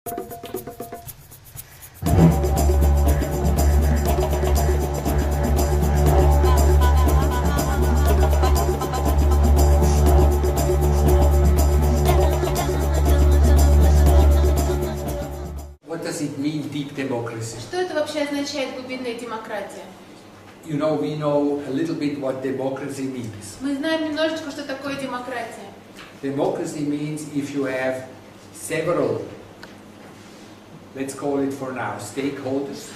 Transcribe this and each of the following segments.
What does it mean, deep democracy? Что это вообще означает глубинная демократия? You know, we know a little bit what democracy means. Мы знаем немножечко, что такое демократия. Democracy means if you have several, let's call it for now, stakeholders.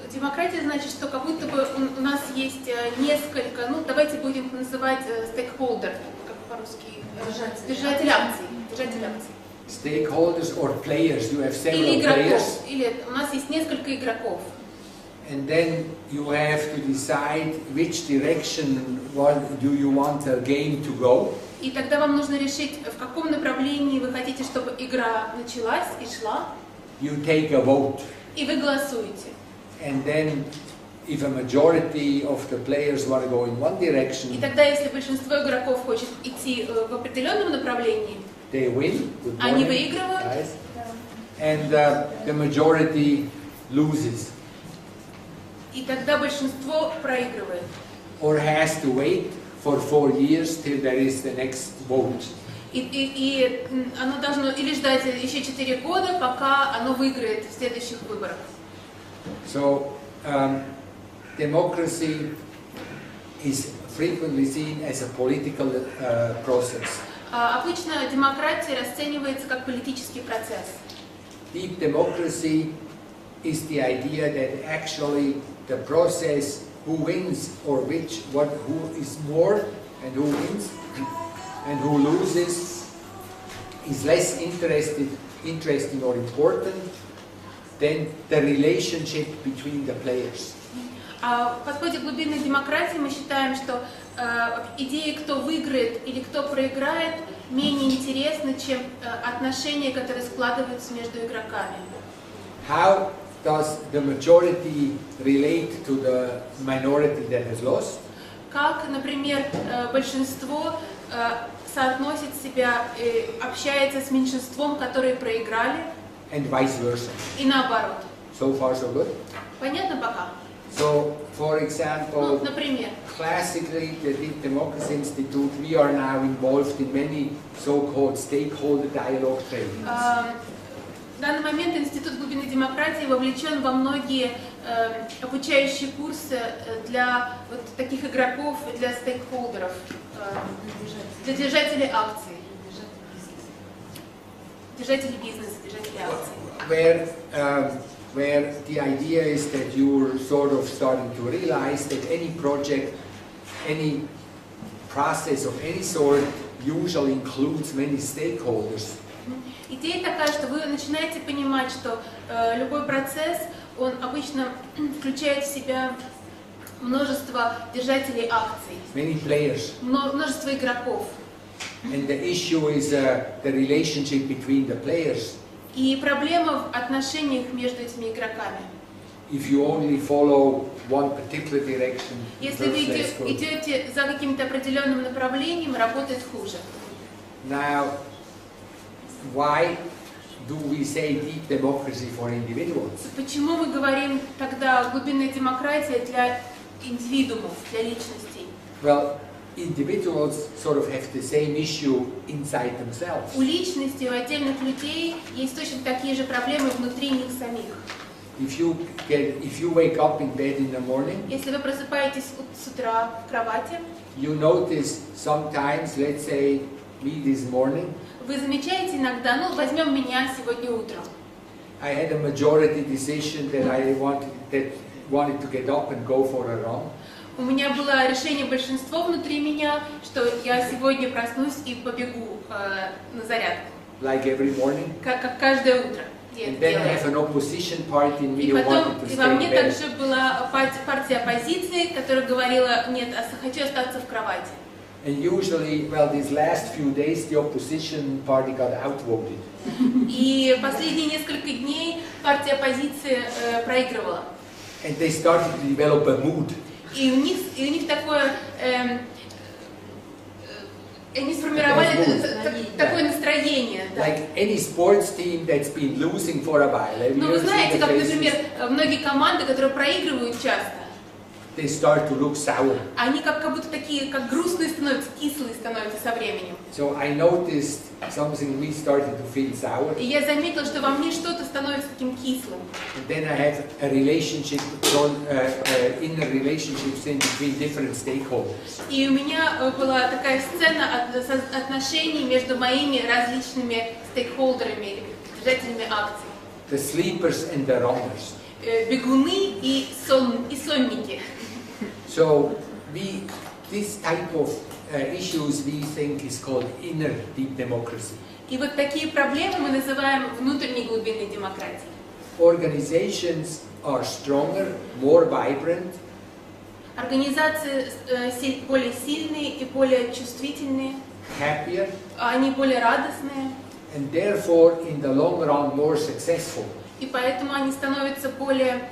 Демократия значит, что как будто бы у нас есть несколько, ну давайте будем называть stakeholder, как по-русски, держатель акций. Stakeholders or players, you have several или игроков, players. или у нас есть несколько игроков. And then you have to decide which direction do you want the game to go. И тогда вам нужно решить, в каком направлении вы хотите, чтобы игра началась и шла. You take a vote. И вы голосуете. And then, if a majority of the players want to go in one direction, И тогда, если большинство игроков хочет идти в определенном направлении, they win. они выигрывают. Nice. And the majority loses. И тогда большинство проигрывает. Or has to wait for 4 years till there is the next vote. И оно должно или ждать еще 4 года, пока оно выиграет в следующих выборах. So, democracy is frequently seen as a political process. Обычно демократия расценивается как политический процесс. Deep democracy is the idea that actually the process who wins or who is more and who wins and who loses is less interesting or important than the relationship between the players. В подходе к глубинной демократии мы считаем, что идея, кто выиграет или кто проиграет, менее интересна, чем отношения, которые складываются между игроками. How does the majority relate to the minority that has lost? Как, например, большинство соотносит себя, общается с меньшинством, которые проиграли, And vice versa. и наоборот. So far, so good. Понятно пока? So, for example, например, classically, the Deep Democracy Institute, we are now involved in many so-called stakeholder dialogue trainings. В данный момент Институт глубинной демократии вовлечен во многие обучающие курсы для вот таких игроков, для стейкхолдеров, для держателей акций, держателей бизнеса, держателей акций. Where the idea is that you're sort of starting to realize that any project, any process of any sort usually includes many stakeholders. Идея такая, что вы начинаете понимать, что любой процесс, он обычно включает в себя множество держателей акций, Many players. множество игроков. And the issue is the relationship between the players. И проблема в отношениях между этими игроками. If you only follow one particular direction, Если вы идете за каким-то определенным направлением, работает хуже. Now, why do we say deep democracy for individuals? Почему мы говорим тогда глубинная демократия для индивидуумов, для личностей? Well, individuals sort of have the same issue inside themselves. У личностей, у отдельных людей есть точно такие же проблемы внутри них самих. If you wake up in bed in the morning, Если вы просыпаетесь с утра в кровати, you notice sometimes, let's say, me this morning, вы замечаете иногда, ну, возьмем меня сегодня утром. I had a majority decision that I wanted to get up and go for a run. У меня было решение большинства внутри меня, что я сегодня проснусь и побегу на зарядку. Like every morning. Как каждое утро. And then I have an opposition party in me who wanted to И во stay in мне bed. также была партия оппозиции, которая говорила, нет, хочу остаться в кровати. And usually, well, these last few days, the opposition party got outvoted. И последние несколько дней партия оппозиции проигрывала. And they started to develop a mood. И у них такое И они сформировали такое настроение. Да. Like any sports team that's been losing for a while. Ну, вы знаете, как, например, многие команды, которые проигрывают часто, they start to look sour. они как будто такие, как грустные становятся, кислые становятся со временем. So I noticed something in me started to feel sour. И я заметила, что во мне что-то становится таким кислым. And then I have a relationship, inner relationships in between different stakeholders. И у меня была такая сцена отношений между моими различными стейкхолдерами, держателями акций. The sleepers and the runners. Бегуны и сонники. So this type of issues we think is called inner deep democracy. И вот такие проблемы мы называем внутренней глубинной демократией. Organizations are stronger, more vibrant. Организации более сильные и более чувствительные. Happier. Они более радостные. And therefore, in the long run, more successful. И поэтому они становятся более,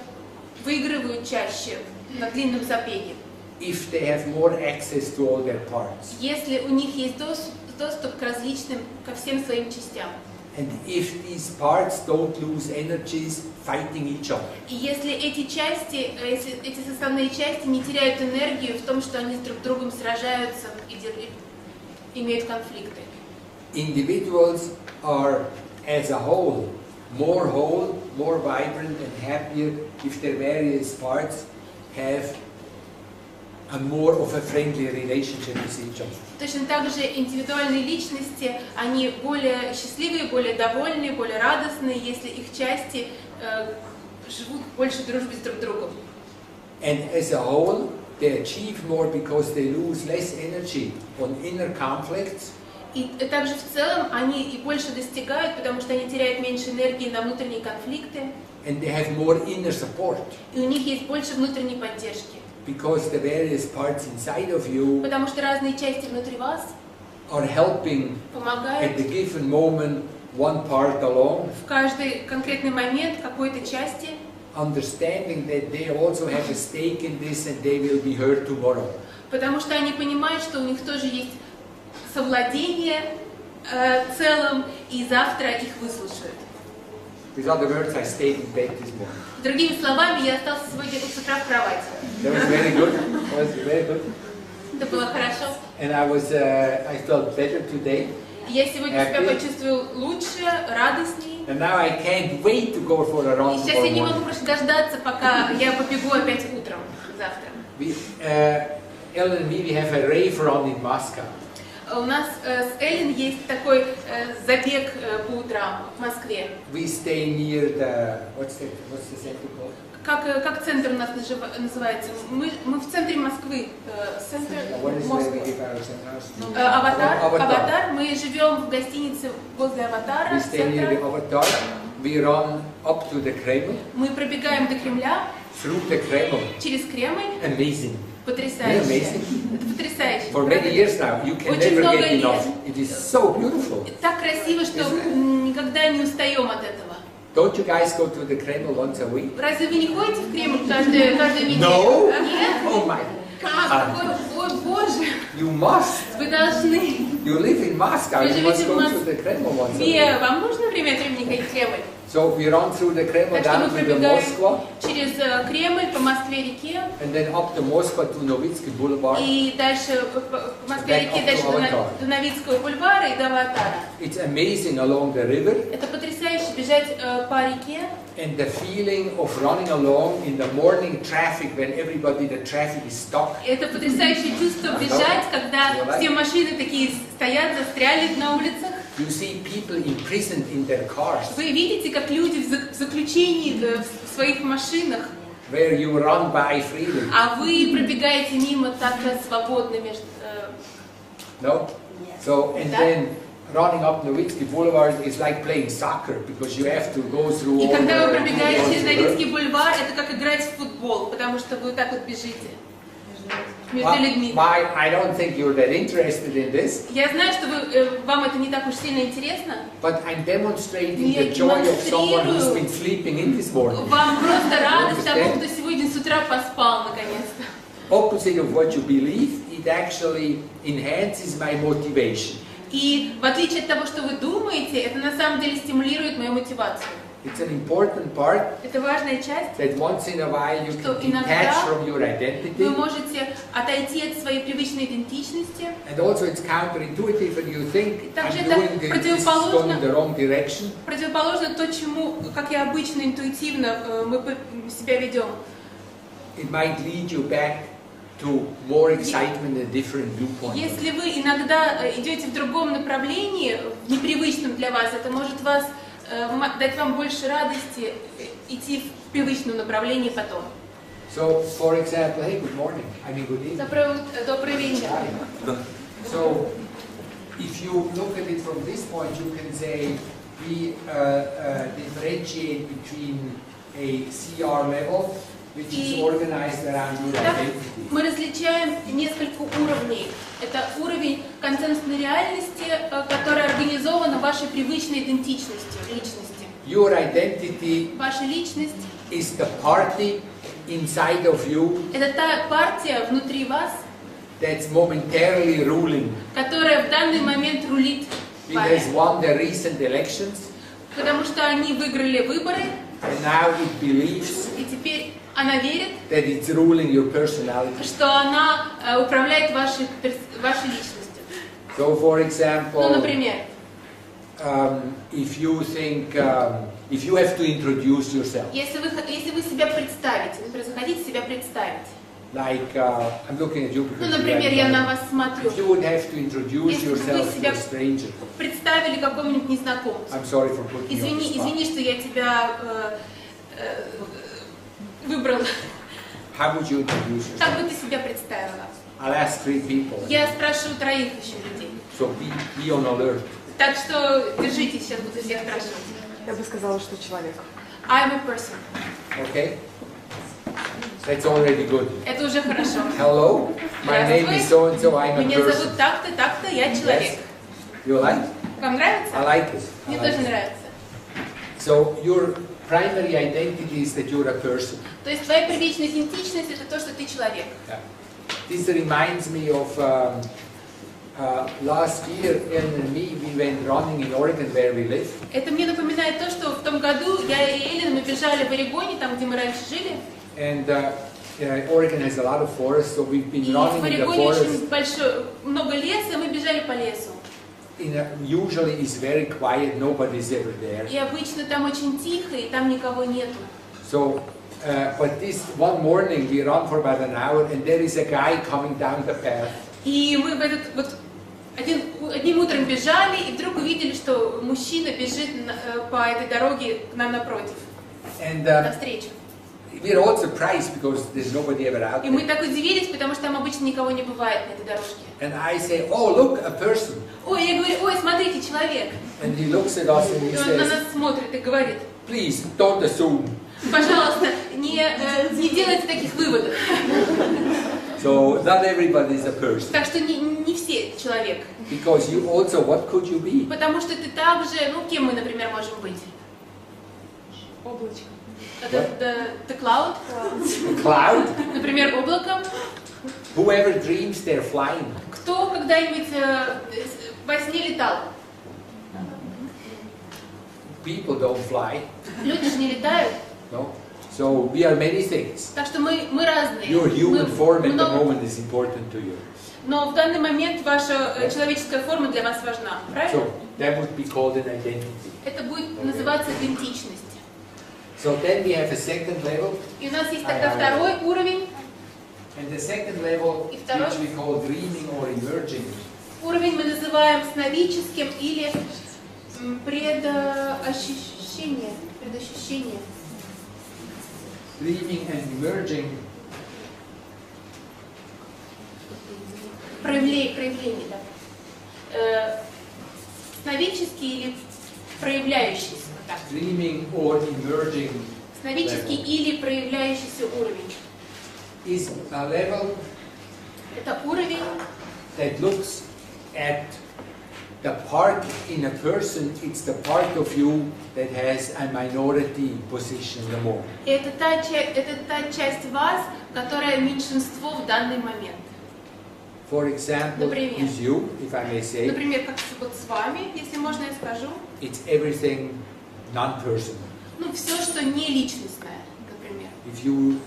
выигрывают чаще на длинном забеге. If they have more access to all their parts. Если у них есть доступ к различным, ко всем своим частям. And if these parts don't lose energies fighting each other. И если эти части, эти составные части не теряют энергию в том, что они друг с другом сражаются и имеют конфликты. Individuals are, as a whole, more vibrant and happier if their various parts have a more of a friendly relationship with each other. Точно так же индивидуальные личности, они более счастливые, более довольные, более радостные, если их части живут больше дружбы с друг другом. And as a whole, they achieve more because they lose less energy on inner conflicts. И также в целом они и больше достигают, потому что они теряют меньше энергии на внутренние конфликты. And they have more inner support. И у них есть больше внутренней поддержки. Because the various parts inside of you Потому что разные части внутри вас are helping помогают at the given moment one part along, в каждый конкретный момент какой-то части, understanding that they also have a stake in this and they will be heard tomorrow. потому что они понимают, что у них тоже есть совладение целым, и завтра их выслушают. With other words, I stayed in bed this morning. Другими словами, я остался сегодня с утра в кровати. That was very good. That was very good. Это было хорошо. And I felt better today. Я сегодня себя почувствовал лучше, радостней. And now I can't wait to go for a run И сейчас tomorrow я не могу morning. просто дождаться, пока я побегу опять утром завтра. Ellen and me, we have a rave run in Moscow. У нас с Эллен есть такой забег по утрам в Москве. We stay near the what's the center called? Как центр у нас называется? Мы в центре Москвы. Центр What is Москвы. where we give our seminars? Аватар. Мы живем в гостинице возле Аватара. We stay near the Avatar. We run up to the Kremlin, Мы пробегаем до Кремля, through the Kremlin. через Кремль. Amazing. Потрясающе. Amazing. Это потрясающе. For many years now, you can Очень never много get лет. enough. It is so beautiful. Так красиво, что никогда не устаем от этого. Don't you guys go to the Kremlin once a week? Разве вы не ходите в Кремль каждую неделю? No. Нет? Oh my! Как? Ой, Боже! You must. Вы должны. You live in Moscow. Вы You живете must в go to Москве. the Kremlin once a week. Вам нужно время от времени ходить в Кремль? So we run through the Kremlin Так что мы down to the пробегаем Moskva, через Кремль по Москве-реке and then up the Moskva to Novitsky Boulevard. и дальше по Москве-реке, Back up дальше to Avatar. до Новицкого бульвара и до Аватара. It's amazing along the river, Это потрясающе бежать по реке. and the feeling of running along in the morning traffic when the traffic is stuck. Это потрясающее чувство бежать, когда все машины такие стоят, застряли на улицах. You see people imprisoned in their cars, Вы видите, как люди в заключении в своих машинах, where you run by freely. а вы пробегаете мимо так свободно между... No? So, and Да. then running up Novitsky Boulevard is like playing soccer, because you have to go through И all когда вы the пробегаете через people. Новицкий бульвар, это как играть в футбол, потому что вы вот так вот бежите между людьми. Why? I don't think you're that interested in this, Я знаю, что вам это не так уж сильно интересно. but I'm demonstrating Я the joy of someone who's демонстрирую. been sleeping in this morning. Вам просто радость того, Understand? кто сегодня с утра поспал наконец-то. opposite of what you believe, it actually enhances my motivation. И в отличие от того, что вы думаете, это на самом деле стимулирует мою мотивацию. It's an important part Это важная часть, that once in a while you что can detach иногда from your вы identity. можете отойти от своей привычной идентичности. And also it's counterintuitive and you think, Также I'm это doing this is going in the wrong direction. Противоположно то, чему, как я обычно интуитивно мы себя ведем. It might lead you back to more excitement and different viewpoints. Если вы иногда идете в другом направлении, в непривычном для вас, это может дать вам больше радости идти в привычном направлении потом. So, for example, hey, good morning. I mean, good evening. Добрый вечер. Hi. So, if you look at it from this point, you can say we differentiate between a CR level, which is organized around your identity. Мы различаем несколько уровней. Это уровень консенсусной реальности, которая организована вашей привычной идентичностью, личности. Your identity Ваша личность is the party inside of you – это та партия внутри вас, that's momentarily ruling. которая в данный момент рулит It вами. has won the recent elections, Потому что они выиграли выборы, and now it believes и теперь она верит, that it's ruling your personality. что она управляет вашей личностью. So, for Ну, example, например, if you think, if you have to introduce yourself, если вы себя представите, например, захотите себя представить, like I'm looking at you ну, because you например, are я на young. вас смотрю, If you would have to introduce Если бы вы yourself to себя a stranger, представили какому-нибудь незнакомцу. I'm sorry for putting you on the spot. Извини, что я тебя выбрала. How would you introduce Как yourself? бы ты себя представила? I'll ask 3 people. Я спрошу 3 еще людей. So be on alert. Так что держитесь, сейчас буду всех спрашивать. Я бы сказала, что человек. I'm a person. Okay? That's already good. Это уже хорошо. Hello, my name is so and so. I'm a Меня person. зовут так-то, я человек. Yes. You like? Вам нравится? I like it. I Мне like тоже it. нравится. So your primary identity is that you're a person. То есть твоя первичная идентичность это то, что ты человек. Yeah. This reminds me of last year, Ellen and me, we went running in Oregon where we live. Это мне напоминает то, что в том году я и Эллен, мы бежали в Орегоне, там, где мы раньше жили. And Oregon has a lot of forests, so we've been И в running in the Орегоне forest. очень много леса, мы бежали по лесу. Usually it's very quiet, nobody's ever there. И обычно там очень тихо, и там никого нету. So, but this one morning we run for about an hour, and there is a guy coming down the path. И мы одним утром бежали, и вдруг увидели, что мужчина бежит по этой дороге к нам напротив, And навстречу. we're all surprised because there's nobody ever out И мы there. так удивились, потому что там обычно никого не бывает на этой дорожке. And I say, oh look, a person. Ой, я говорю, ой, смотрите, человек. And he looks at us and he И он на says, нас смотрит и говорит, please, don't assume. пожалуйста, не делайте таких выводов. So not everybody is a person. Так что не все человек. Because you also, what could you be? Потому что ты также, кем мы, например, можем быть? Облачко. The cloud, A cloud? например, облаком. Whoever dreams they're flying. Кто когда-нибудь во сне летал? People don't fly. Люди же не летают. No? So we are many things. Так что мы разные. Your human form at the много- moment is important to you. Но в данный момент ваша человеческая форма для вас важна, правильно? So that would be called an identity. Это будет называться идентичность. So then we have a second level. И у нас есть тогда второй уровень. And the second level, И второй? which we call dreaming or emerging, Уровень мы называем сновидческим или предощущение. dreaming and emerging Проявление, да. Сновидческий или проявляющийся. Вот так. dreaming or emerging Сновидческий или проявляющийся уровень. is a level Это уровень, that looks at the part in a person, it's the part of you that has a minority position the more. И это та часть вас, которая меньшинство в данный момент. For example, Например. with you, if I may say, Например, как вот с вами, если можно я скажу. it's everything non-personal. Ну, все, что не личностное, например.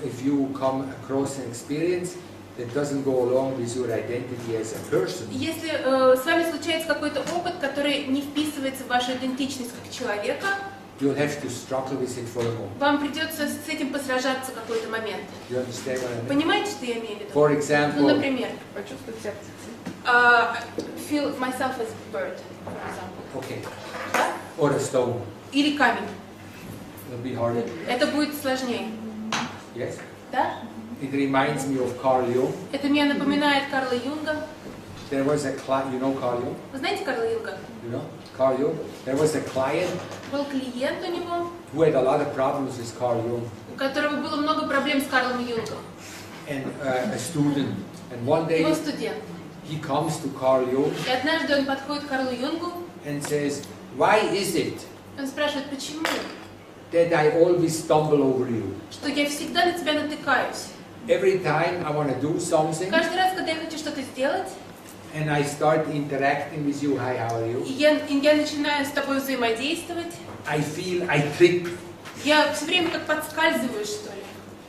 If you come across an experience that doesn't go along with your identity as a person, Если с вами случается какой-то опыт, который не вписывается в вашу идентичность как человека, you'll have to struggle with it for a moment. вам придется с этим посражаться в какой-то момент. You understand what I mean? Понимаете, что я имею в виду? For Ну, example, например, Почувствовать себя птицей. feel myself as a bird, for example. okay, Да? or a stone, Или камень. it'll be harder. Это будет сложнее. Yes? Да? It reminds me of Carl Jung. Это мне напоминает Карла Юнга. There was a client, you know Carl Jung? Вы знаете Карла Юнга? You know Carl Jung? There was a client Был клиент у него, who had a lot of problems with Carl Jung, у которого было много проблем с Карлом Юнгом. and a student. And one day Его студент. he comes to Carl Jung И однажды он подходит к Карлу Юнгу, and says, "Why is it он спрашивает, почему? that I always stumble over you? Что я всегда на тебя натыкаюсь. Every time I want to do something Каждый раз, когда я хочу что-то сделать, and I start interacting with you, hi, how are you? и я начинаю с тобой взаимодействовать, I feel I trip." я все время как подскальзываю, что ли.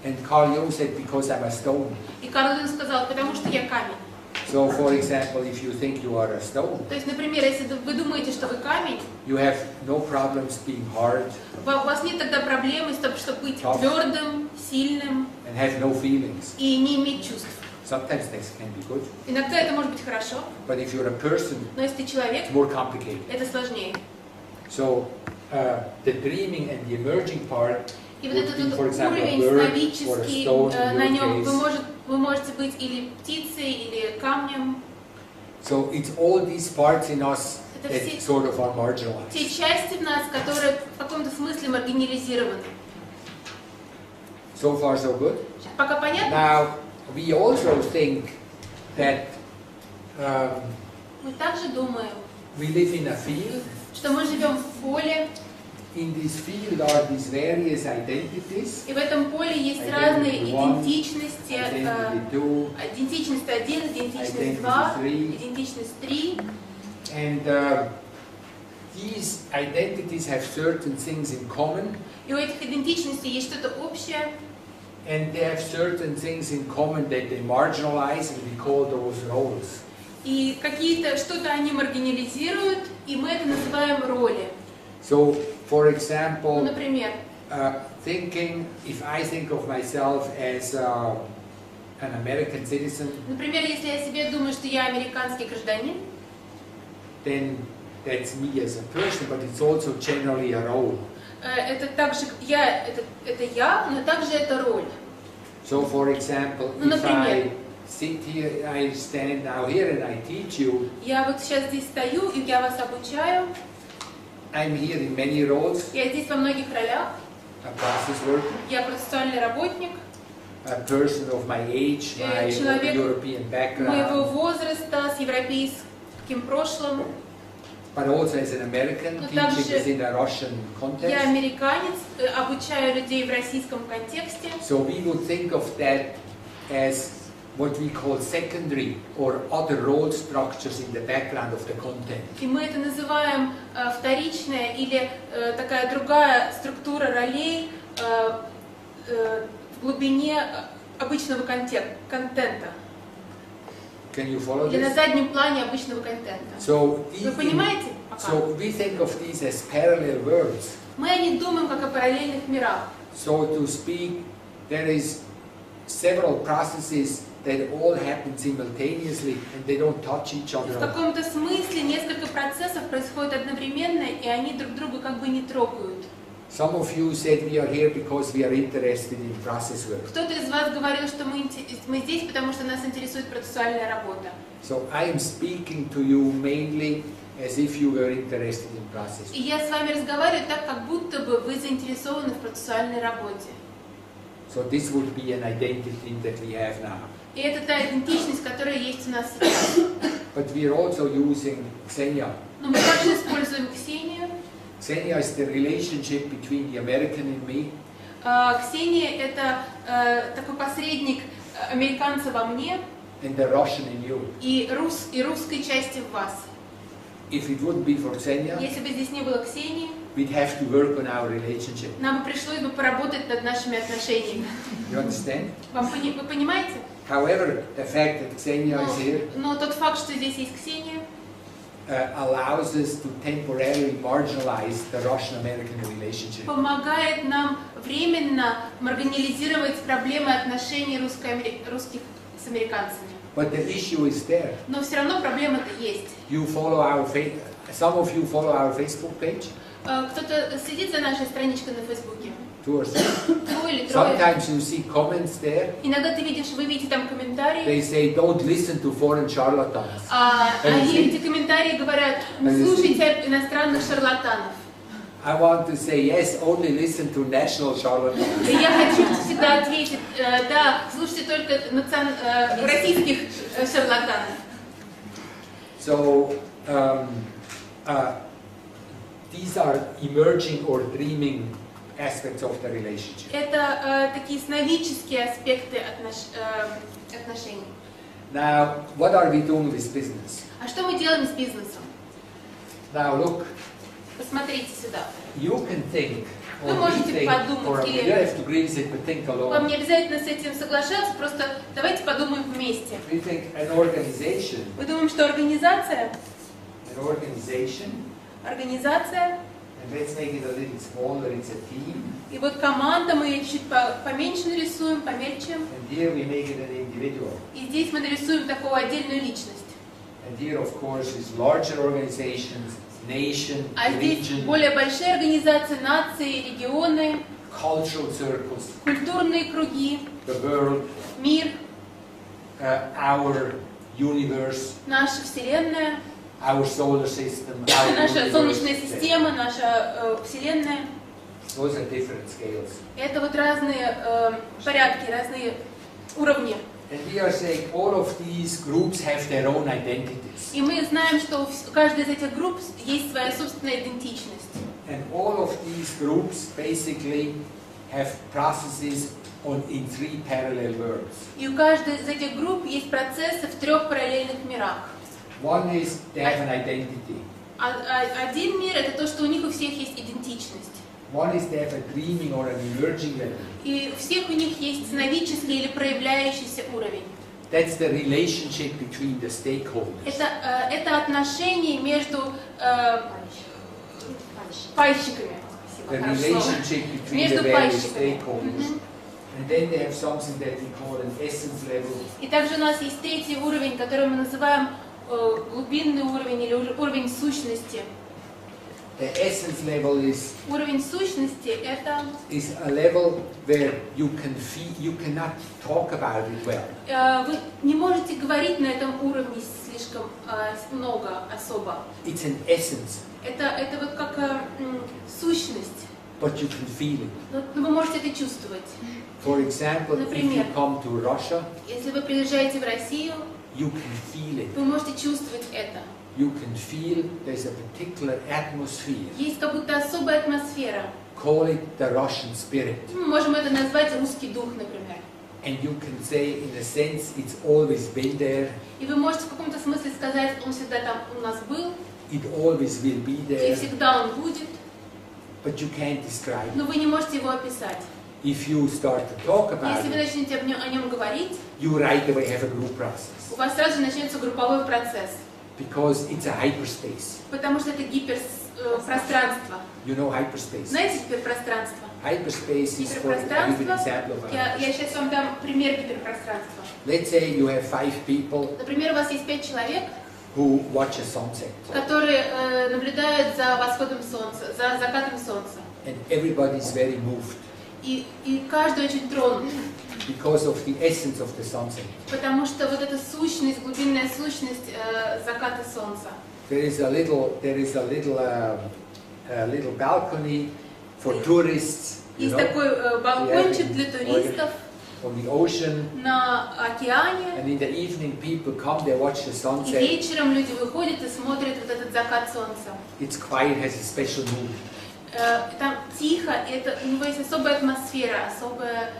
And Carl Jung said, "Because I'm a stone." И Карл Юнг сказал, потому что я камень. So, for example, if you think you are a stone, То есть, например, если вы думаете, что вы камень, you have no problems being hard у вас нет тогда проблемы с тем, чтобы быть Tough. твердым, сильным and have no feelings. и не иметь чувств. Sometimes this can be good, Иногда это может быть хорошо, but if you're a person, но если ты человек, it's more complicated. это сложнее. So, the dreaming and the emerging part И вот would этот be, вот for example, a уровень bird or a сновидческий, stone на in your нем case. вы можете быть или птицей, или камнем. So, it's all these parts in us Это that все- sort of are Те marginalized. части в нас, которые в каком-то смысле маргинализированы. So far, so good. Пока понятно? Now, we also think that Мы также думаем, we live in a field. что мы живем в поле, In this field are these various identities. и в этом поле есть Identity разные one, идентичности. Identity 2, Идентичность 1, идентичность Identity 2, 3. идентичность 3. and these identities have certain things in common, И у этих идентичностей есть что-то общее, and they have certain things in common that they marginalize, and we call those roles. и какие-то что-то они маргинализируют, и мы это называем роли. So, for Ну, example, например, thinking, if I think of myself as an American citizen, например, если я себе думаю, что я американский гражданин, then that's me as a person, but it's also generally a role. это также это я, но также это роль. So, for example, Ну, if I например. sit here, I stand now here and I teach you, Я вот сейчас здесь стою, и я вас обучаю. I'm here in many roles, Я здесь во многих ролях. a process worker, Я процессуальный работник, a person of my age, my человек European моего background, возраста, с европейским прошлым. but also as an American, Ну, teaching также this in a Russian Я context. американец, обучаю людей в российском контексте. So we would think of that as what we call secondary or other role structures in the background of the content. И мы это называем вторичная или такая другая структура ролей в глубине обычного контента. Can you follow Или на this? заднем плане обычного контента. So, Вы понимаете? Пока. so we think of these as parallel worlds. Мы о них думаем как о параллельных мирах. So to speak, there is several processes that all happen simultaneously and they don't touch each В other. каком-то смысле несколько процессов происходят одновременно, и они друг друга как бы не трогают. Some of you said we are here because we are interested in process work. Кто-то из вас говорил, что мы здесь, потому что нас интересует процессуальная работа. So I am speaking to you mainly as if you were interested in process И work. я с вами разговариваю так, как будто бы вы заинтересованы в процессуальной работе. So this would be an identity that we have now. И это та идентичность, которая есть у нас сейчас. but we are also using Xenia. Но мы также используем Ксению. Xenia is the relationship between the American and me. Ксения это такой посредник американца во мне And the Russian in you. и русской части в вас. If it wouldn't be for Xenia, Если бы здесь не было Ксении, we'd have to work on our relationship. нам бы пришлось бы поработать над нашими отношениями. You understand? Вы понимаете? However, the fact that Xenia is here Но тот факт, что здесь есть Ксения, allows us to temporarily marginalize the Russian-American relationship. помогает нам временно маргинализировать проблемы отношений русских с американцами. But the issue is there. Но все равно проблема-то есть. You follow some of you follow our Facebook page, Кто-то следит за нашей страничкой на Фейсбуке. 2 or 3. Двое или трое. Sometimes you see comments there. Иногда вы видите там комментарии. They say, don't listen to foreign charlatans. Эти комментарии говорят, не слушайте иностранных шарлатанов. I want to say, yes, only listen to national charlatans. И я хочу всегда ответить, да, слушайте только российских шарлатанов. So, these are emerging or dreaming aspects of the relationship. Это такие сновидческие аспекты отношений. Now, what are we doing with business? А что мы делаем с бизнесом? Now, look, Посмотрите сюда. you can think, Вы or we можете think, подумать, or или- you don't have to agree with it, but think Вам alone. не обязательно с этим соглашаться, просто давайте подумаем вместе. We think an organization, Мы думаем, что организация, and let's make it a little smaller, it's a team, и вот команда, мы ее чуть поменьше нарисуем, помельче, and here we make it an individual. и здесь мы нарисуем такую отдельную личность. And here, of course, is larger organizations, nation, А здесь region, более большие организации, нации, регионы, cultural circles, культурные круги, the world, мир, our universe, наша Вселенная, our solar system, our наша universe. Солнечная система, наша Вселенная. Those are different scales. Это вот разные порядки, разные уровни. And we are saying all of these groups have their own identities. И мы знаем, что у каждой из этих групп есть своя собственная идентичность. And all of these groups basically have processes in 3 parallel worlds. И у каждой из этих групп есть процессы в 3 параллельных мирах. One is they have an identity. Один мир — это то, что у них у всех есть идентичность. One is they have a dreaming or an emerging level. И у всех у них есть сновидческий или проявляющийся уровень. That's the relationship between the stakeholders. Это отношения между пайщиками. The Спасибо, хорошо слово. relationship between the Между various пайщиками. stakeholders. And then they have something that we call an essence level. И также у нас есть 3-й уровень, который мы называем глубинный уровень или уровень сущности. The essence level is Уровень сущности — это a level where you cannot talk about it well. вы не можете говорить на этом уровне слишком много, особо. It's an essence, Это вот как сущность, but you can feel it. но вы можете это чувствовать. For example, if you Например. come to Russia, Если вы приезжаете в Россию, you can feel it. вы можете чувствовать это. You can feel there's a particular atmosphere. Есть как будто особая атмосфера. Call it the Russian spirit. Мы можем это назвать русский дух, например. And you can say, in a sense, it's always been there. И вы можете в каком-то смысле сказать, он всегда там у нас был, It always will be и there. всегда он будет, But you can't describe it. но вы не можете его описать. If you start to talk about Если вы it, начнете о нем говорить, you right away have a group process. у вас сразу же начнется групповой процесс, Because it's a hyperspace. потому что это гиперпространство. You know hyperspace? Знаете гиперпространство? Hyperspace is, for I'll give you an example of Я hyperspace. сейчас вам дам пример гиперпространства. Let's say you have 5 people Например, у вас есть 5 человек, who watch a sunset. которые наблюдают за восходом солнца, за закатом солнца. And everybody's very moved И каждый очень тронут, because of the essence of the sunset. потому что вот эта сущность, глубинная сущность заката солнца. There is a little balcony for tourists. You Есть know? такой балкончик для туристов. on the ocean, на океане. and in the evening people come, they watch the И sunset. вечером люди выходят и смотрят вот этот закат солнца. It's quiet, has a special mood. Там тихо, и у него есть особая атмосфера, особое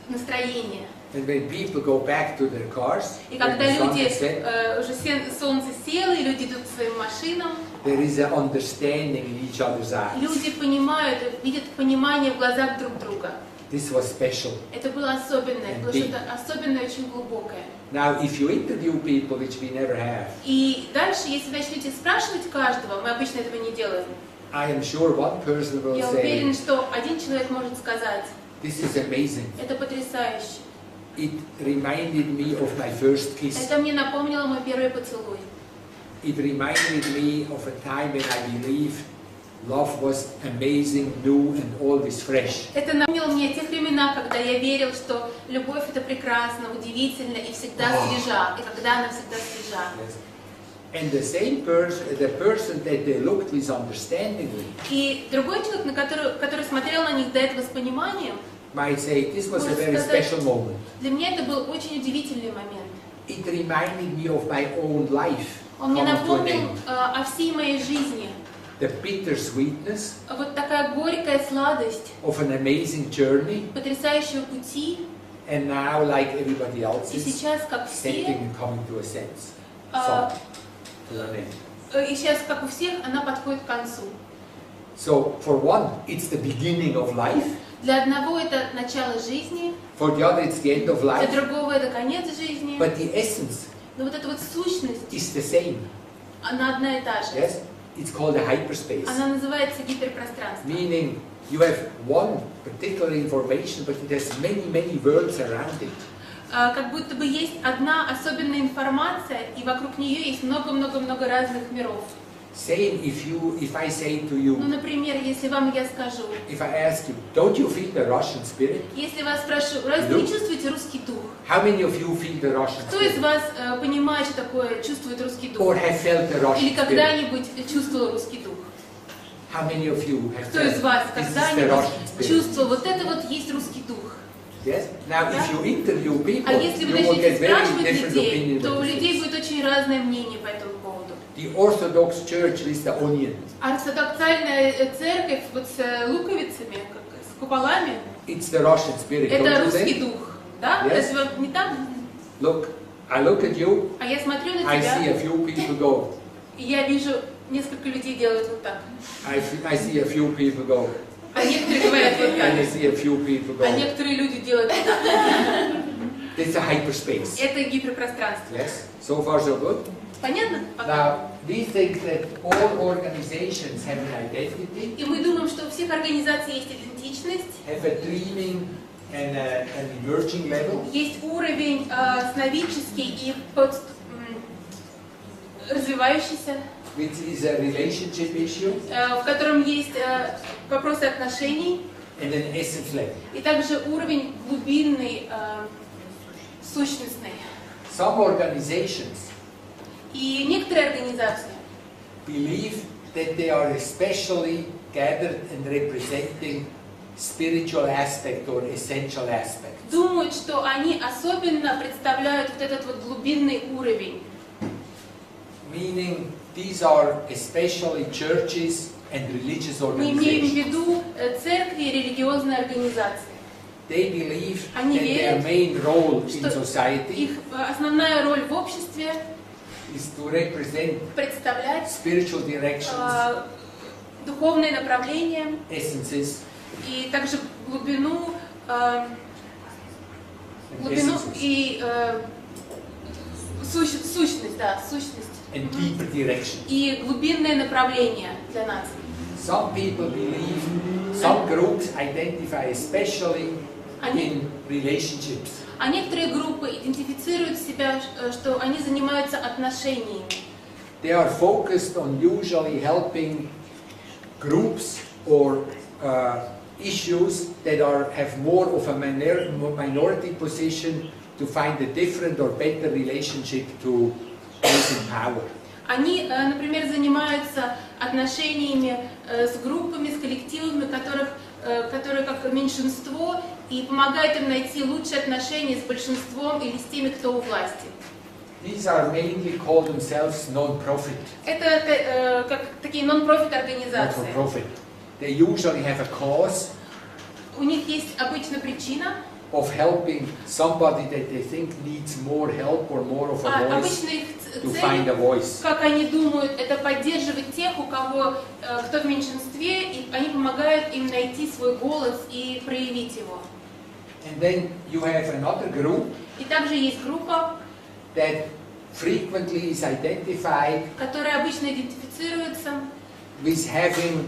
настроение. And when people go back to their cars, И when когда the sun люди, has set, уже солнце село, и люди идут к своим машинам, there is an understanding in each other's eyes. люди понимают, видят понимание в глазах друг друга. This was special. Это было особенное, было Deep. что-то особенное, очень глубокое. Now, if you interview people, which we never have, И дальше, если начнете спрашивать каждого, мы обычно этого не делаем, I am sure one person will я say, уверен, что один человек может сказать, this is amazing. это потрясающе. It reminded me of my first kiss. Это мне напомнило мой первый поцелуй. It reminded me of a time when I believe love was amazing, new and always fresh. Это напомнило мне о тех времена, когда я верил, что любовь это прекрасно, удивительно и всегда свежа, и когда она всегда свежа. Yes. And the same person, the person that they looked with understandingly, И другой человек, который смотрел на них до этого с пониманием, might say, this was a very special moment. для меня это был очень удивительный момент. It reminded me of my own life Он мне coming to an напомнил end. о всей моей жизни. The bitter sweetness Вот такая горькая сладость of an amazing journey, потрясающего пути, and now, like everybody и else's, сейчас, как setting все, and coming to a sense. а, To an end. и сейчас, как у всех, она подходит к концу. So, for one, it's the beginning of life. Для одного это начало жизни, For the other, it's the end of для life. другого это конец жизни. But the essence Но вот эта вот сущность, is the same. она одна и та же. Yes? It's called a hyperspace. Она называется гиперпространство. Meaning, you have one particular information, but it has many, many worlds around it. Как будто бы есть одна особенная информация, и вокруг нее есть много-много-много разных миров. Same if I say to you, Ну, например, если вам я скажу, if I ask you, don't you feel the Russian spirit? если вас спрошу, разве вы чувствуете русский дух? How many of you feel the Russian Кто из spirit? вас понимает, что такое чувствует русский дух? Or have felt the Или Russian spirit? когда-нибудь чувствовал русский дух? How many of you have Кто из вас felt this is the Russian когда-нибудь spirit? чувствовал, вот это вот есть русский дух? Yes? Now, if you interview people, А если вы you will начнете get very спрашивать different людей, opinions то у about людей this. будет очень разное мнение по этому поводу. The Orthodox Church with the onion. Ортодоксальная церковь вот с луковицами, с куполами, It's the Russian spirit. это Don't you русский think? дух, да? Yes. Разве вам не так? Look, I look at you, А я смотрю на I see тебя, a few people go. и я вижу, несколько людей делают вот так. I see a few people go. А некоторые говорят вот And I так. see a few people А go. некоторые люди делают вот так. It's a hyperspace. Это гиперпространство. Yes? So far so good. Понятно? Пока. Now, we think that all organizations have an identity, И мы думаем, что у всех организаций есть идентичность, have a dreaming and an emerging level. есть уровень сновидческий и развивающийся, Which is a relationship issue, в котором есть вопросы отношений, and an essence level. и также уровень глубинный, сущностный. Some organizations И некоторые организации believe that they are especially gathered and representing spiritual aspect or essential aspect. думают, что они особенно представляют вот этот вот глубинный уровень. Meaning, these are especially churches and religious Мы имеем в organizations. виду церкви и религиозные организации. They believe Они that their верят, main role in что society их основная роль в обществе is to represent представлять spiritual directions, духовные направления essences, и также глубину, and глубину essences, и сущность, да, сущность and deeper directions. и глубинное направление для нации. Some people believe, some groups identify especially in relationships. А некоторые группы идентифицируют себя, что они занимаются отношениями. They are focused on usually helping groups or issues that have more of a minority position to find a different or better relationship to those in power. Они, например, занимаются отношениями с группами, с коллективами, которые как в меньшинство и помогают им найти лучшие отношения с большинством или с теми, кто у власти. These are mainly call themselves non-profit. Это как такие non-profit организации. Not-for-profit. They usually have a cause У них есть обычно причина, of helping somebody that they think needs more help or more of a voice обычно их to find a цель, voice. как они думают, это поддерживать тех, у кого, кто в меньшинстве, и они помогают им найти свой голос и проявить его. And then you have another group И также есть группа, that frequently is identified которая обычно идентифицируется, with having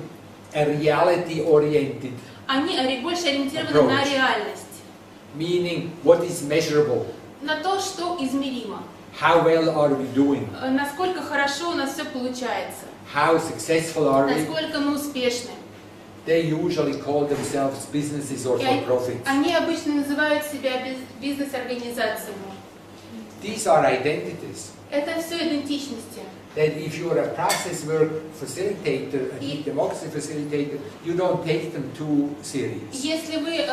a reality-oriented, они больше ориентированы на Approach. реальность, meaning what is measurable, на то, что измеримо, how well are we doing, насколько хорошо у нас все получается, how successful are we. насколько мы успешны. They usually call themselves businesses or И for-profits. они обычно называют себя бизнес-организациями. These are identities. Это все идентичности. That if you are a process work facilitator, a deep democracy facilitator, you don't take them too serious. Если вы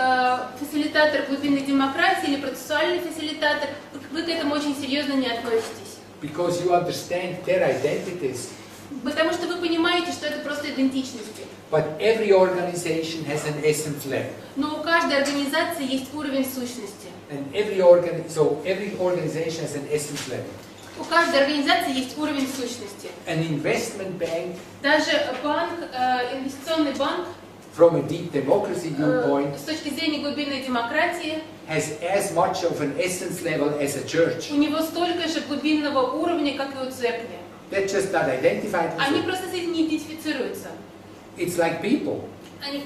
фасилитатор глубинной демократии или процессуальный фасилитатор, вы к этому очень серьезно не относитесь. Because you understand their identities. Потому что вы понимаете, что это просто идентичности. But every organization has an essence level. Но у каждой организации есть уровень сущности. And every organization has an essence level. У каждой организации есть уровень сущности. An investment bank, Даже банк, инвестиционный банк, from a deep democracy viewpoint, с точки зрения глубинной демократии, has as much of an essence level as a church. у него столько же глубинного уровня, как и у церкви. They're just not identified with Они it. просто с этим не идентифицируются. It's like people.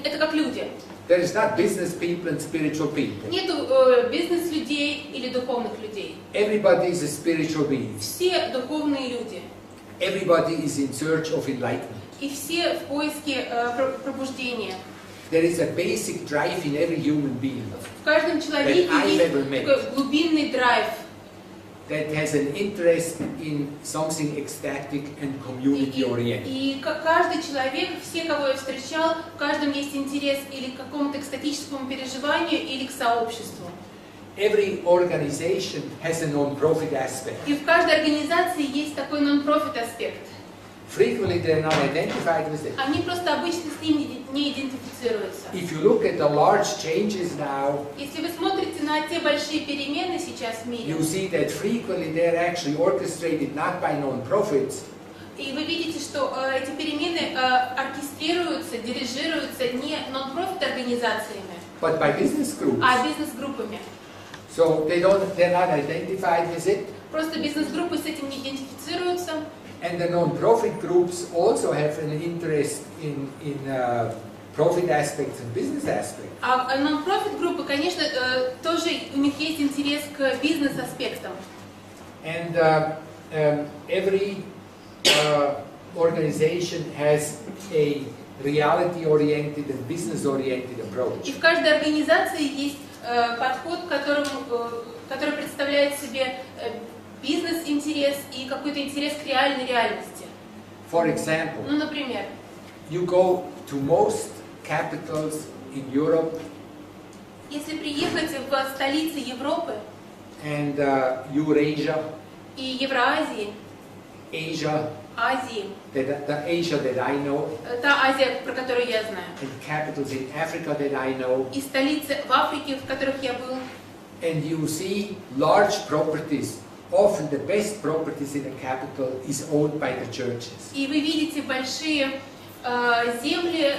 Это как люди. There is not business people and spiritual people. Нету бизнес-людей или духовных людей. Everybody is a spiritual being. Все духовные люди. Everybody is in search of enlightenment. И все в поиске пробуждения. There is a basic drive in every human being В каждом человеке That I есть never met. такой глубинный драйв. that has an interest in something ecstatic and community oriented. И каждый человек, все, кого я встречал, в каждом есть интерес или к какому-то экстатическому переживанию, или к сообществу. Every organization has a non-profit aspect. И в каждой организации есть такой non-profit аспект. Frequently they are not identified with it. Они просто обычно с ним не идентифицируются. If you look at the large changes now, Если вы смотрите на те большие перемены сейчас в мире, you see that frequently they are actually orchestrated not by non-profits, и вы видите, что эти перемены оркестрируются, дирижируются не non-profit организациями, but by business groups. а бизнес-группами. So they're not identified with it. Просто бизнес-группы с этим не идентифицируются. And the non-profit groups also have an interest in profit aspects and business aspects. А non-profit группы, конечно, тоже у них есть интерес к бизнес-аспектам. And every organization has a reality-oriented and business-oriented approach. И в каждой организации есть подход, который представляет себе бизнес-интерес и какой-то интерес к реальной реальности. For example, Ну, например, you go to most capitals in Europe если приехать в столицы Европы and Eurasia, и Евроазии, Asia, Азии, the Asia that I know, та Азия, про которую я знаю, and capitals in Africa that I know, и столицы в Африке, в которых я был, and you see large properties. Often the best properties in a capital is owned by the churches. и вы видите большие земли,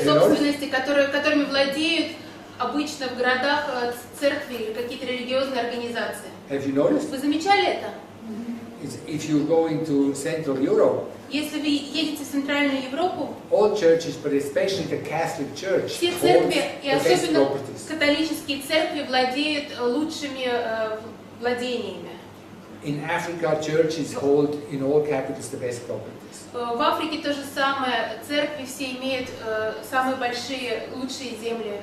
собственности, которыми владеют обычно в городах церкви или какие-то религиозные организации. Have you noticed? Вы замечали это? If you go into Central Europe, Если вы едете в Центральную Европу, all churches, but especially the Catholic Church, все holds церкви, и the best особенно properties. католические церкви, владеют лучшими владениями. In Africa, churches hold in all capitals the best properties. В Африке то же самое. Церкви все имеют самые большие, лучшие земли.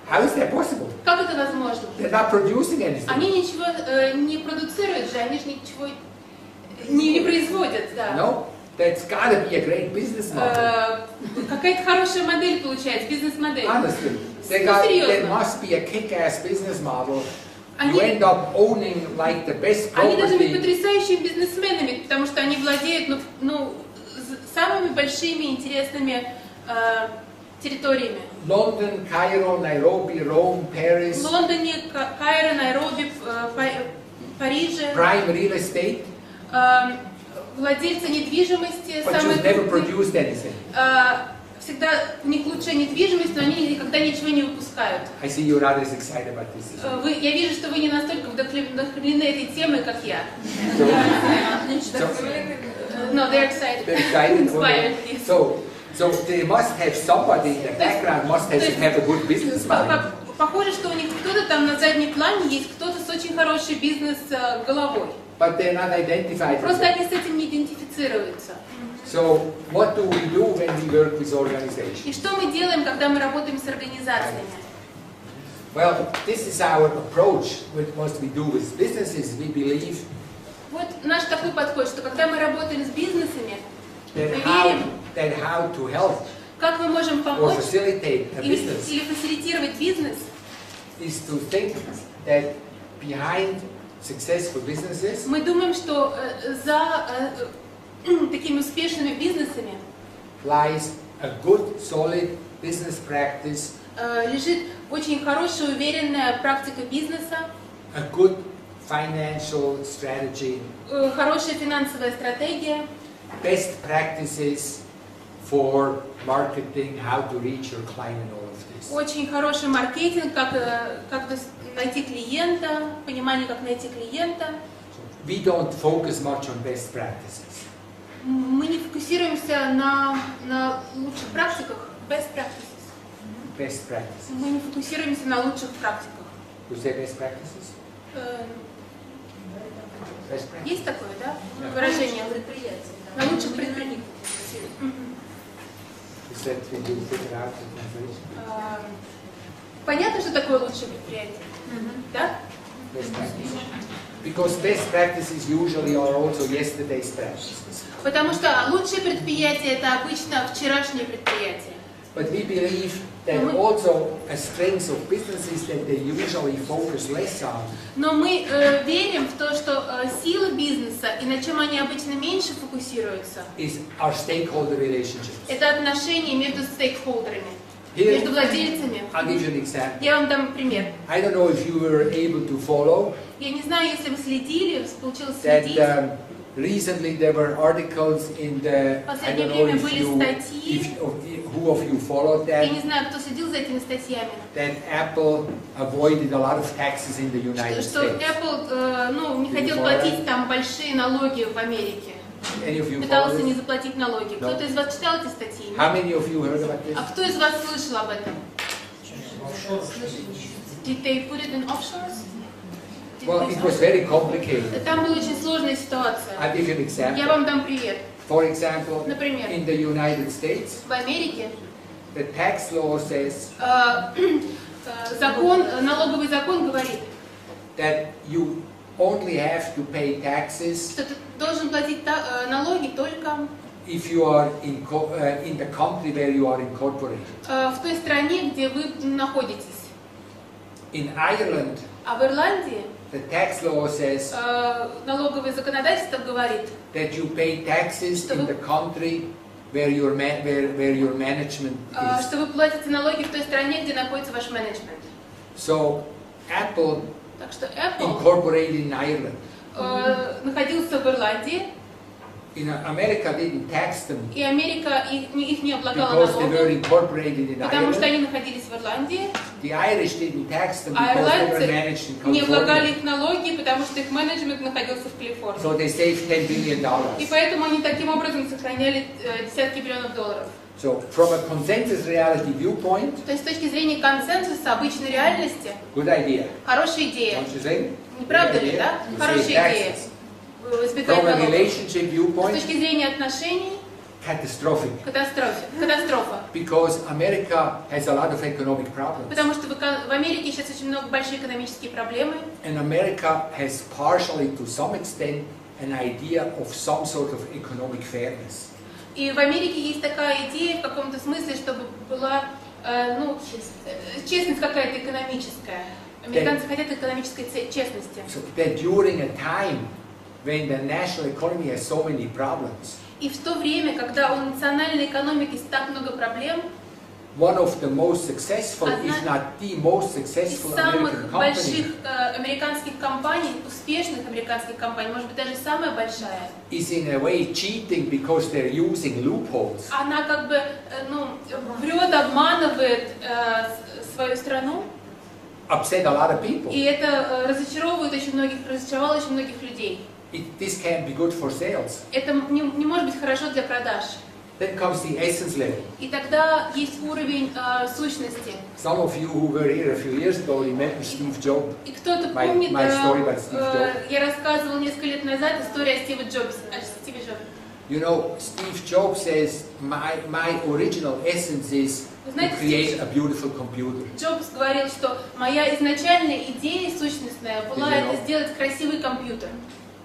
How is that possible? Как это возможно? They're not producing anything. Они ничего не продуцируют же, они же ничего не производят, да. No, that's got to be a great business model. Какая-то хорошая модель получается, бизнес-модель модель. Honestly, Ну, серьезно. there must be a kick-ass business model. You Они, end up owning like the best они должны быть property. потрясающими бизнесменами, потому что они владеют самыми большими интересными территориями. London, Cairo, Nairobi, Rome, В Paris, Лондоне, Кайро, Найроби, Париже. prime real estate, Владельцы недвижимости, but самые you've never крупные. produced anything. Всегда у них лучшая недвижимость, но они никогда ничего не выпускают. I see you're not as excited about this as me. Я вижу, что вы не настолько вдохновлены этой темой, как я. No, they're excited. They're excited. Inspired, yes. So they must have somebody in the background must have a good business mind. Похоже, что у них кто-то там на заднем плане есть, кто-то с очень хорошей бизнес-головой. But they're not identified. Просто они с этим не идентифицируются. So what do we do when we work with organizations? И что мы делаем, когда мы работаем с организациями? Well, this is our approach with what we do with businesses. We believe Вот наш такой подход, что когда мы работаем с бизнесами, мы that верим, how to help как мы можем or помочь facilitate a или business фасилитировать бизнес, is to think that behind successful businesses мы думаем, что за такими успешными бизнесами lies a good, solid business practice, лежит очень хорошая, уверенная практика бизнеса, a good financial strategy, хорошая финансовая стратегия, best practices for marketing, how to reach your client and all of this. очень хороший маркетинг, как найти клиента, понимание, как найти клиента. We don't focus much on best practices. Мы не фокусируемся на лучших практиках, best practices. Best practices. Мы не фокусируемся на лучших практиках. You say best practices? Best practices. Есть такое, да, выражение? На лучших предприятиях. Is that when you figure out the translation? Понятно, что такое лучшее предприятие? Да? Best practices. Because best practices usually are also yesterday's practices. Потому что лучшее предприятие это обычно вчерашнее предприятие. But we believe that also a strength of businesses that they usually focus less on Но мы верим в то, что сила бизнеса и на чем они обычно меньше фокусируются, is our stakeholder relationships. это отношения между стейкхолдерами, Here, между владельцами. I'll give you an example. Я вам дам пример. I don't know if you were able to follow Я не знаю, если вы следили, получилось that следить. recently there were articles in the, I don't know if you, who of you followed Я that, не знаю, кто следил за этими статьями. that Apple avoided a lot of taxes in the United Что States. Apple не хотел платить там большие налоги в Америке. Any of you followed Пытался не it? заплатить налоги. Кто-то из вас читал эти статьи? How many of you heard about this? А кто из вас слышал об этом? Did they put it in offshores? Well, it was very complicated. Там была очень сложная ситуация. I'll give you an Я example. вам дам привет. For example, Например, in the United States, в Америке the tax law says налоговый закон говорит, that you only have to pay taxes что ты должен платить налоги только if you are in the country where you are incorporated. в той стране, где вы находитесь. In Ireland, А в Ирландии the tax law says налоговое законодательство говорит, that you pay taxes in the country where your management is. что вы платите налоги в той стране, где находится ваш менеджмент. So Apple Так что Apple incorporated in Ireland. находился в Ирландии, In America didn't tax them и Америка их не облагала because they were налогом, incorporated in потому что Ireland. они находились в Ирландии, The Irish didn't tax them а because they were ирландцы managed in не облагали California. их налоги, потому что их менеджмент находился в Калифорнии. So they saved $10 billion. И поэтому они таким образом сохраняли десятки миллионов долларов. So from a consensus reality viewpoint, То есть с точки зрения консенсуса обычной реальности, good idea. хорошая идея. Don't you think? Не правда Good ли, idea. да? You Хорошая save идея. taxes. Избегать From a налогов. relationship С viewpoint, точки зрения отношений, catastrophic. катастрофа. Because America has a lot of economic problems. Потому что в Америке сейчас очень много большие экономические проблемы. And America has partially, to some extent, an idea of some sort of economic fairness. И в Америке есть такая идея в каком-то смысле, чтобы была честность какая-то экономическая. Американцы хотят экономической честности. So that during a time when the national economy has so many problems, И в то время, когда у национальной экономики так много проблем, one of the most successful, if not the most из successful самых American больших company, американских компаний, успешных американских компаний, может быть даже самая большая, is in a way cheating because they're using loopholes. она как бы врет, обманывает свою страну, Upset a lot of people. и это разочаровывало очень многих людей. This can't be good for sales. Это не может быть хорошо для продаж. Then comes the essence level. И тогда есть уровень сущности. Some of you who were here a few years ago remember Steve Jobs. И кто-то My помнит, story about Steve Jobs. я рассказывала несколько лет назад историю о Стиве Джобсе. You know, Steve Jobs says, my original essence is to create a beautiful computer. Джобс говорил, что моя изначальная идея сущностная была это сделать красивый компьютер.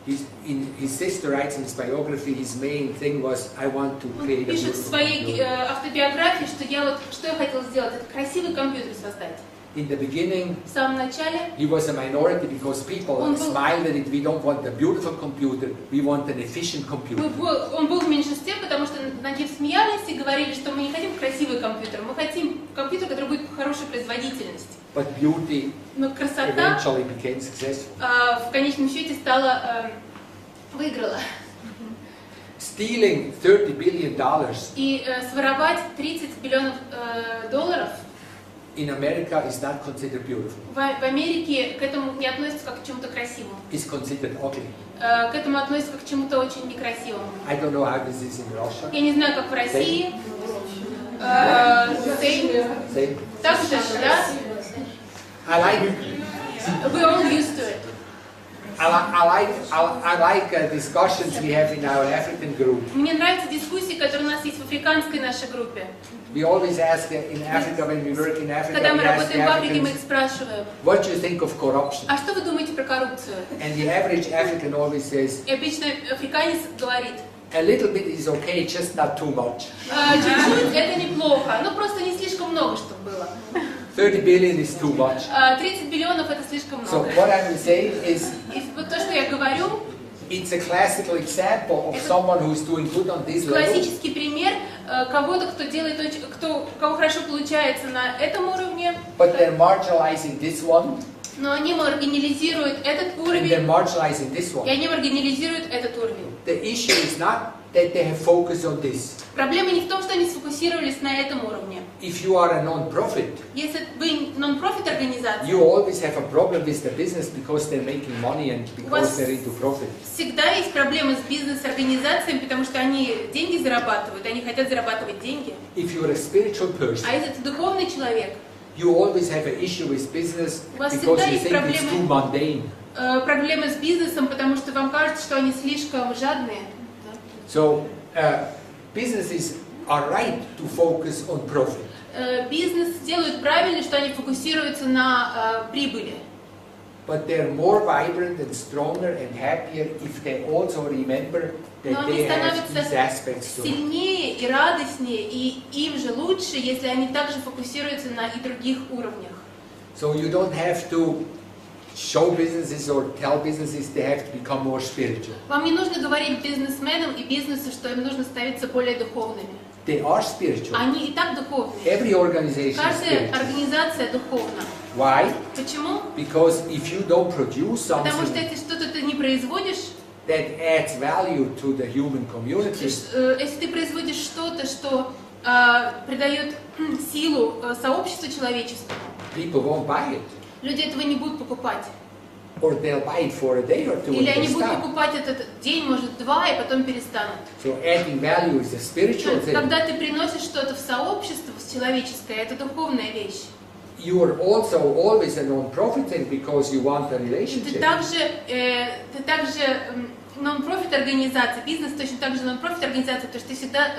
His sister writes in his biography, his main thing was, I want to create a Он пишет в beautiful своей computer. автобиографии, что я хотел сделать, это красивый компьютер создать. In the beginning, В самом начале he was a minority because people smiled at it. We don't want a beautiful computer, we want an efficient computer. он был в меньшинстве, потому что над ним смеялись и говорили, что мы не хотим красивый компьютер, мы хотим компьютер, который будет хорошей производительности. But beauty Но красота eventually became successful. в конечном счете выиграла. Stealing $30 billion И своровать 30 биллионов долларов in America is not considered beautiful. в Америке к этому не относится как к чему-то красивому. It's considered ugly. К этому относится как к чему-то очень некрасивому. I don't know how this is in Russia. Я не знаю, как в России. Same. Так же, да? I like We all used to it. I like discussions we have in our African group. Мне нравятся дискуссии, которые у нас есть в африканской нашей группе. We always ask in Africa, when we work in Africa, Когда мы we ask the работаем в Африке, мы их Africans, спрашиваем, what do you think of corruption? а что вы думаете про коррупцию? And the average African always says, И обычно африканец говорит, a little bit is okay, just not too much. чуть-чуть это неплохо, но просто не слишком много, чтобы было. 30 billion is too much. 30 биллионов это слишком So много. what I'm saying is, И вот то, что я говорю, it's a classical example of someone who's doing good on this level, классический пример кого-то, кто делает у кого хорошо получается на этом уровне, but they're marginalizing this one, но они маргинализируют этот and they're уровень, marginalizing this и one. они маргинализируют этот уровень. The issue is not that they have focused on this. Проблема не в том, что они сфокусировались на этом уровне. If you are a non-profit, Если вы нон-профит организация, you always have a problem with the business because they're making money and because they're into profit. всегда есть проблемы с бизнес-организациями, потому что они деньги зарабатывают, они хотят зарабатывать деньги. If you're a spiritual person, А если ты духовный человек, you always have an issue with business У вас because всегда you есть think it's too mundane. проблемы с бизнесом, потому что вам кажется, что они слишком жадные. So businesses are right to focus on profit. Бизнес делают правильно, что они фокусируются на прибыли. But they're more vibrant and stronger and happier if they also remember Но that они they have these становятся aspects to it. сильнее и радостнее, и им же лучше, если они также фокусируются на и других уровнях. So you don't have to show businesses or tell businesses they have to become more spiritual. Вам не нужно говорить бизнесменам и бизнесу, что им нужно становиться более духовными. They are spiritual. Они и так духовные. Every organization is Каждая spiritual. организация духовна. Why? Почему? Because if you don't produce Потому что something если что-то ты не производишь, that adds value to the human community, если ты производишь что-то, что придает силу сообществу человеческому, people won't buy it. люди этого не будут покупать. Or they'll buy it for a day or two and Или they'll они будут stop. покупать этот день, может, два, и потом перестанут. So adding value is a spiritual thing. Когда ты приносишь что-то в сообщество человеческое, это духовная вещь. You are also always a non-profit thing because you want a Ты relationship. также нон-профит организация, бизнес точно так же нон-профит организация, потому что ты всегда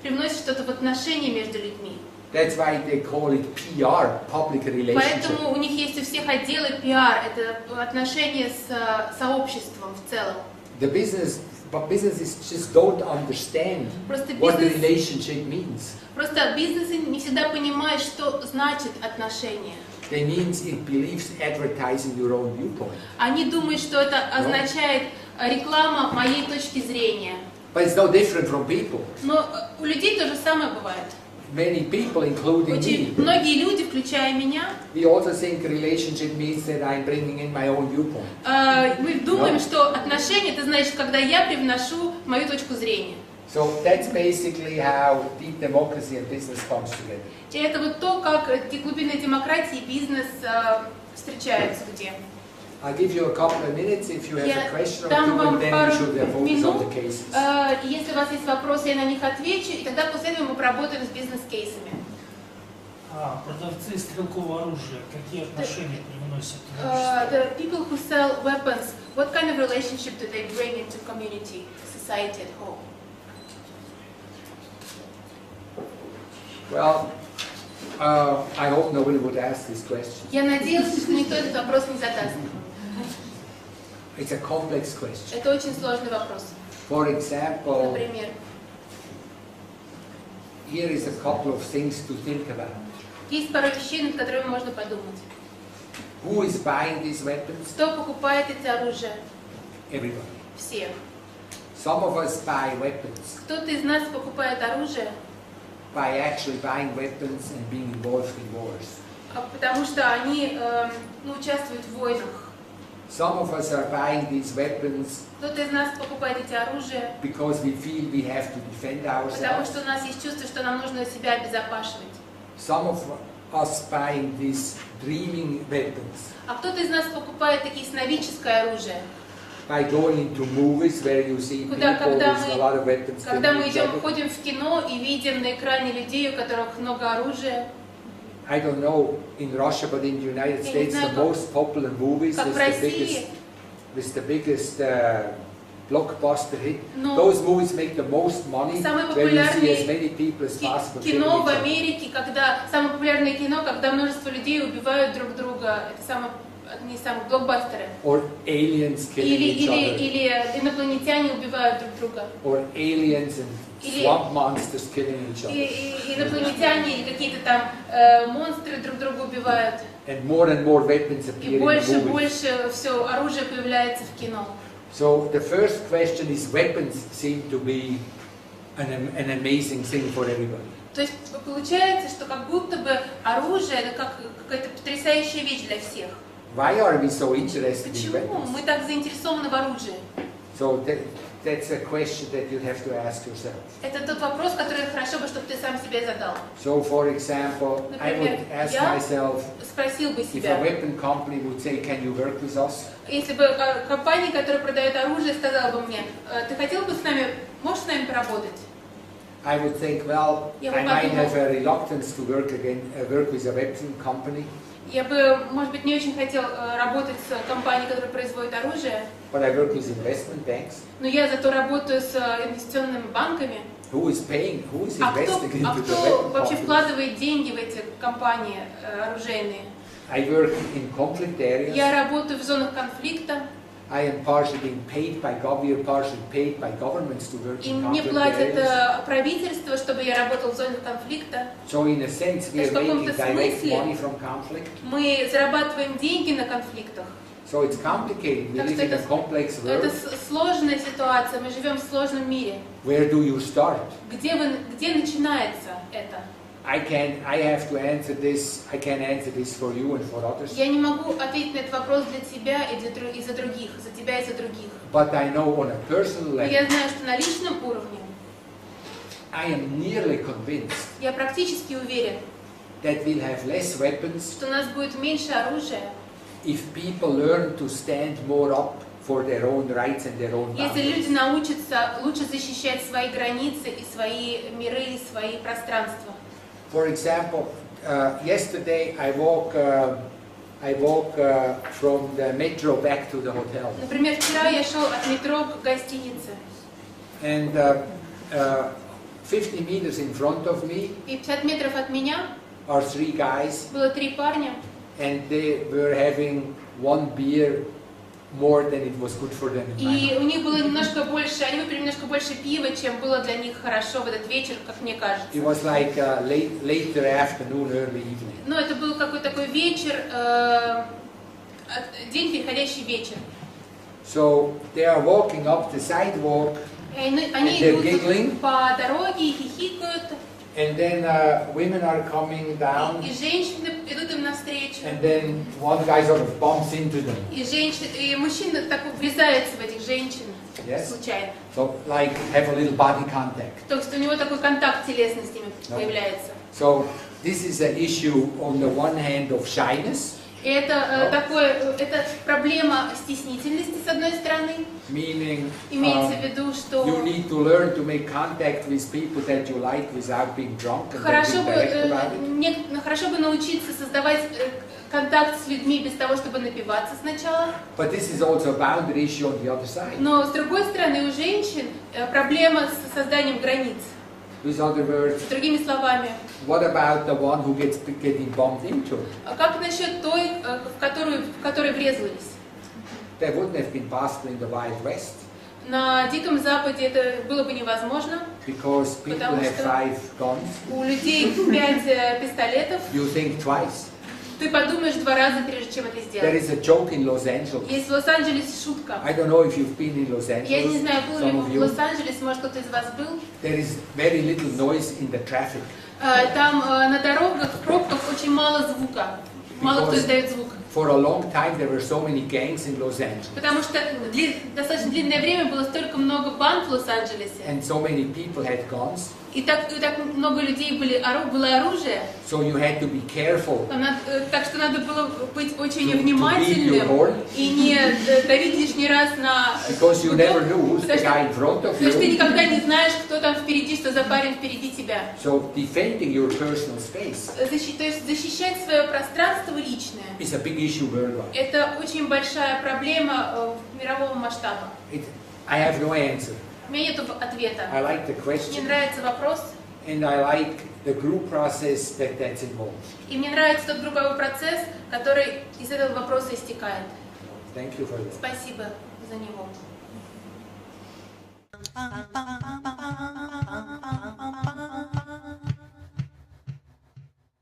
привносишь что-то в отношения между людьми. That's why they call it PR, public relationship. Поэтому у них есть у всех отделы пиар, это отношения с сообществом в целом. The business but businesses just don't understand Просто what the бизнес, relationship means. просто бизнесы не всегда понимают, что значит отношения. They means it believes advertising your own viewpoint. Они думают, что это означает реклама моей точки зрения. But it's no different from people. Но у людей то же самое бывает. Many people, including Очень me, многие люди, включая меня, we also think relationship means that I'm bringing in my own viewpoint. мы думаем, что отношения это значит, когда я привношу мою точку зрения. So that's basically how deep democracy and business comes together. И это вот то, как глубинная демократия и бизнес встречаются где. I'll give you a couple of minutes if you have Я a question or дам two, вам and then we пару should focus on минут. the cases. Если у вас есть вопросы, я на них отвечу, и тогда после этого мы поработаем с бизнес-кейсами. Продавцы стрелкового оружия какие отношения привносят в The people who sell weapons, what kind of relationship do they bring into community, society at home? Well, I hope nobody would ask this question. Я надеюсь, что никто этот вопрос не задаст. It's a complex question. Это очень сложный вопрос. For example, Например, here is a couple of things to think about. есть пару вещей, над которыми можно подумать. Who is buying these weapons? Кто покупает эти оружия? Everybody. Все. Some of us buy weapons Кто-то из нас покупает оружие, by actually buying weapons and being involved in wars. потому что они участвуют в войнах. Some of us are buying these weapons Кто-то из нас покупает эти оружия, because we feel we have to defend потому ourselves. что у нас есть чувство, что нам нужно себя обезопашивать. Some of us buying these dreaming weapons А кто-то из нас покупает такие сновидческое оружие. by going into movies where you see people Когда with a lot of weapons Когда killing мы each other. ходим в кино и видим на экране людей, у которых много оружия. I don't know in Russia, but in the United Я не States, знаю, the как- most popular movies Как в России, with the biggest blockbuster hit. но Those movies make the most money, Самые where you see популярные as many people as possible killing кино в each other. Америке, когда самое популярное кино, когда множество людей убивают друг друга, это одни из самых блокбастеры. Or aliens killing each other. Или инопланетяне убивают друг друга. Or aliens and Или- swamp monsters killing each other. И инопланетяне или какие-то там монстры друг друга убивают. And more weapons И appear in the больше и movies. больше все оружие появляется в кино. So the first question is, weapons seem to be an amazing thing for everybody. То есть получается, что как будто бы оружие это как какая-то потрясающая вещь для всех. Why are we so interested in Почему weapons? мы так заинтересованы в оружии? So that's a question that you have to ask yourself. Это тот вопрос, который хорошо бы, чтобы ты сам себе задал. So for example, I would ask myself, Спросил бы if a себя, weapon company would say, can you work with us? если бы компания, которая продает оружие, сказала бы мне, ты хотел бы с нами, можешь с нами поработать? I would think, well, Я I бы might подумал, have a reluctance to work with a weapon company, я бы, может быть, не очень хотел работать с компанией, которая производит оружие, but I work with investment banks. но я зато работаю с инвестиционными банками. Who is investing А into the кто weapon вообще companies? вкладывает деньги в эти компании оружейные? I work in conflict areas. Я работаю в зонах конфликта, I am partially being paid by we are partially paid by governments to work и in мне conflict платят areas. правительство, чтобы я работал в зонах конфликта. So in a sense, we То есть are в каком-то making direct смысле money from conflict. Мы зарабатываем деньги на конфликтах. So it's complicated. We Так live что in a complex это world. сложная ситуация, мы живем в сложном мире. Where do you start? Где начинается это? I have to answer this. I can answer this for you and for others. Я не могу ответить на этот вопрос для тебя и за других, за тебя и за других. But I know on a personal Но level, я знаю, что на личном уровне I am nearly convinced я практически уверен, that we'll have less weapons что у нас будет меньше оружия, if people learn to stand more up for their own rights and their own если boundaries. люди научатся лучше защищать свои границы и свои миры, и свои пространства. For example, yesterday I walk from the metro back to the hotel, Например, вчера я шел от метро к гостинице, and 50 meters in front of me и 50 метров от меня are three guys, было 3 парня, and they were having one beer more than it was good for them. In my И mind. у них было немножко больше, они выпили немножко больше пива, чем было для них хорошо в этот вечер, как мне кажется. It was like later afternoon, early evening. Но это был какой-то такой вечер, день, переходящий вечер. So they are walking up the sidewalk, И они And they're идут giggling. по дороге и хихикают, and then women are coming down, и женщины идут им навстречу. and then one guy sort of bumps into them. И мужчина так врезается в этих женщин Yes. случайно. So like have a little body contact. То есть у него такой контакт телесный с ними появляется. So this is an issue on the one hand of shyness, И это это проблема стеснительности с одной стороны. meaning Имеется в виду, you что need to learn to make contact with people that you like without being drunk and then хорошо being direct about it. хорошо бы научиться создавать контакт с людьми без того, чтобы напиваться сначала. But this is also a boundary issue on the other side. Но с другой стороны у женщин проблема с созданием границ. With other words, Другими словами, what about the one who gets getting bumped into? как насчет той, в которой врезались? There wouldn't have been possible in the Wild West На Диком Западе это было бы невозможно. because people Потому have что- 5 guns. У людей 5 пистолетов. You think twice. Ты подумаешь 2 раза, прежде чем это There сделать. is a joke in Los Angeles. Есть в Лос-Анджелесе шутка. I don't know if you've been in Los Я не Angeles. знаю, был ли Some вы of в you. Лос-Анджелесе, может кто-то из вас был. There is very little noise in the traffic Там на дорогах, в пробках очень мало звука. Мало кто издает звук. for a long time. There were so many gangs in Los Angeles, Потому что достаточно длинное время было столько много банд в Лос-Анджелесе. and so many people had guns. И так много людей было оружие. So you had to be careful Так что надо было быть очень to beat your внимательным horn и не давить лишний раз на because you never knew who's the Потому что- guy in front of Потому что ты you. никогда не знаешь, кто там впереди, что за парень впереди тебя. So defending your personal space То есть защищать свое пространство личное. is a big issue worldwide. Это очень большая проблема мирового масштаба. I have no answer. У меня нет ответа. I like the Мне question, нравится вопрос, and I like the group process that's involved. и мне нравится тот групповой процесс, который из этого вопроса истекает. Thank you for that. Спасибо за него.